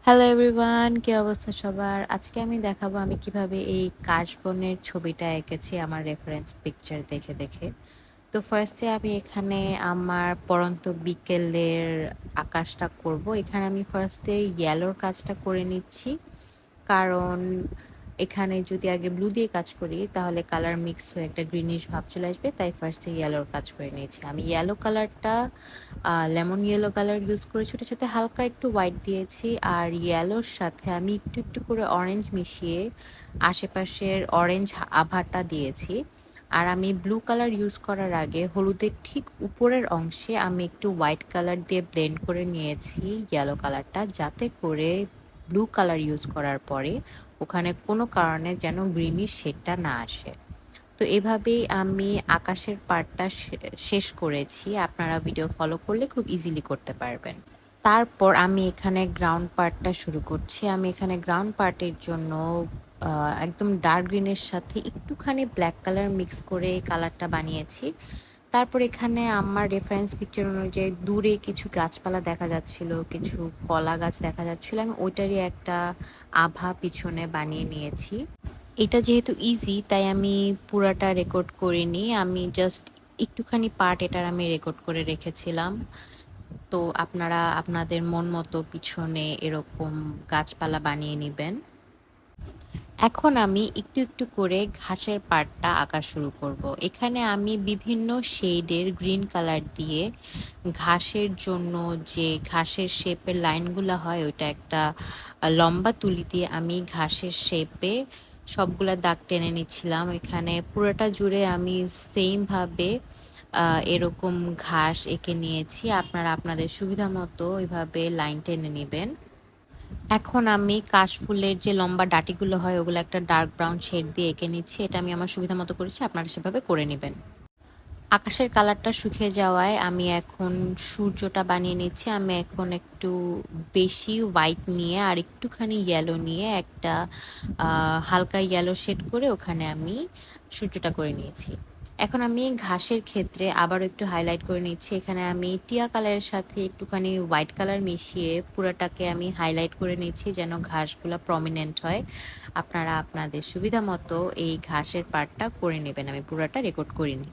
Hello everyone, কি অবস্থা সবার? আজকে আমি দেখাবো আমি কিভাবে এই কাশবনের ছবিটা এঁকেছি আমার রেফারেন্স পিকচার দেখে দেখে। তো ফার্স্টে আমি এখানে আমার পড়ন্ত বিকেলের আকাশটা করব। এখানে আমি ফার্স্টে ইয়েলোর কাজটা করে নিচ্ছি, কারণ এখানে যদি আগে ব্লু দিয়ে কাজ করি তাহলে কালার মিক্স হয়ে একটা গ্রিনিশ ভাব চলে আসবে, তাই ফার্স্টে ইয়েলোর কাজ করে নিয়েছি। আমি ইয়েলো কালারটা লেমন ইয়েলো কালার ইউজ করেছি, ওটার সাথে হালকা একটু হোয়াইট দিয়েছি, আর ইয়েলোর সাথে আমি একটু একটু করে অরেঞ্জ মিশিয়ে আশেপাশের অরেঞ্জ আভাটা দিয়েছি। আর আমি ব্লু কালার ইউজ করার আগে হলুদের ঠিক উপরের অংশে আমি একটু হোয়াইট কালার দিয়ে ব্লেন্ড করে নিয়েছি ইয়েলো কালারটা, যাতে করে ব্লু কালার ইউজ করার পরে ওখানে কোনো কারণে যেন গ্রিনিশ শেডটা না আসে। তো এভাবেই আমি আকাশের পার্টটা শেষ করেছি। আপনারা ভিডিও ফলো করলে খুব ইজিলি করতে পারবেন। তারপর আমি এখানে গ্রাউন্ড পার্টটা শুরু করছি। আমি এখানে গ্রাউন্ড পার্টের জন্য একদম ডার্ক গ্রিনের সাথে একটুখানি ব্ল্যাক কালার মিক্স করে কালারটা বানিয়েছি। তারপর এখানে আমার রেফারেন্স পিকচার অনুযায়ী দূরে কিছু গাছপালা দেখা যাচ্ছিল, কিছু কলা গাছ দেখা যাচ্ছিল, আমি ওইটারই একটা আভা পিছনে বানিয়ে নিয়েছি। এটা যেহেতু ইজি তাই আমি পুরাটা রেকর্ড করিনি, আমি জাস্ট একটুখানি পার্ট এটার আমি রেকর্ড করে রেখেছিলাম। তো আপনারা আপনাদের মন মতো পিছনে এরকম গাছপালা বানিয়ে নেবেন। এখন আমি একটু একটু করে ঘাসের পাড়টা আঁকা শুরু করব। এখানে আমি বিভিন্ন শেডের গ্রিন কালার দিয়ে ঘাসের জন্য যে ঘাসের শেপের লাইনগুলো হয় ওইটা একটা লম্বা তুলি দিয়ে আমি ঘাসের শেপে সবগুলা দাগ টেনে নিচ্ছিলাম। এখানে পুরোটা জুড়ে আমি সেমভাবে এরকম ঘাস এঁকে নিয়েছি। আপনারা আপনাদের সুবিধা মতো এভাবে লাইন টেনে নেবেন। এখন আমি কাশফুলের যে লম্বা ডাঁটিগুলো হয় ওগুলো একটা ডার্ক ব্রাউন শেড দিয়ে এঁকে নিচ্ছি। এটা আমি আমার সুবিধা মতো করেছি, আপনারা সেভাবে করে নেবেন। আকাশের কালারটা শুকিয়ে যাওয়ায় আমি এখন সূর্যটা বানিয়ে নিচ্ছি। আমি এখন একটু বেশি হোয়াইট নিয়ে আর একটুখানি ইয়েলো নিয়ে একটা হালকা ইয়েলো শেড করে ওখানে আমি সূর্যটা করে নিয়েছি। এখন আমি ঘাসের ক্ষেত্রে আবারও একটু হাইলাইট করে নিচ্ছি। এখানে আমি টিয়া কালারের সাথে একটুখানি হোয়াইট কালার মিশিয়ে পুরোটাকে আমি হাইলাইট করে নিচ্ছি যেন ঘাসগুলো প্রমিনেন্ট হয়। আপনারা আপনাদের সুবিধা মতো এই ঘাসের পার্টটা করে নেবেন, আমি পুরোটা রেকর্ড করিনি।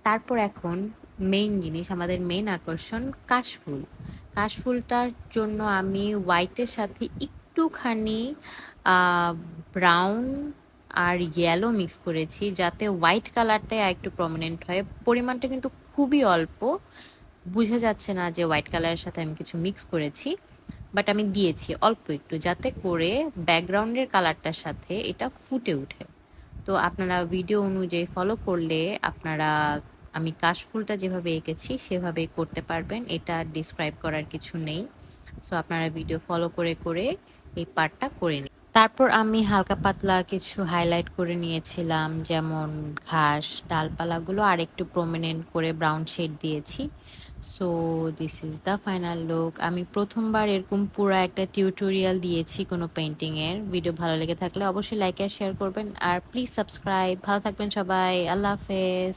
তারপর এখন মেইন জিনিস, আমাদের মেইন আকর্ষণ কাশফুল। কাশফুলটার জন্য আমি হোয়াইটের সাথে একটুখানি ব্রাউন আর ইয়েলো মিক্স করেছি যাতে হোয়াইট কালারটাই একটু প্রমিনেন্ট হয়। পরিমাণটা কিন্তু খুবই অল্প, বোঝা যাচ্ছে না যে হোয়াইট কালারের সাথে আমি কিছু মিক্স করেছি, বাট আমি দিয়েছি অল্প একটু যাতে করে ব্যাকগ্রাউন্ডের কালারটার সাথে এটা ফুটে ওঠে। তো আপনারা ভিডিও অনুযায়ী ফলো করলে আপনারা আমি কাশফুলটা যেভাবে এঁকেছি সেভাবেই করতে পারবেন, এটা ডিসক্রাইব করার কিছু নেই। সো আপনারা ভিডিও ফলো করে করে এই পার্টটা করে নিন। তারপর আমি হালকা পাতলা কিছু হাইলাইট করে নিয়েছিলাম, যেমন ঘাস ডালপালাগুলো আর একটু প্রমিনেন্ট করে ব্রাউন শেড দিয়েছি। So this is the final look. আমি প্রথমবার এরকম পুরো একটা টিউটোরিয়াল দিয়েছি কোনো পেন্টিংয়ের। ভিডিও ভালো লেগে থাকলে অবশ্যই লাইক আর শেয়ার করবেন, আর প্লিজ সাবস্ক্রাইব। ভালো থাকবেন সবাই, আল্লাহ হাফেজ।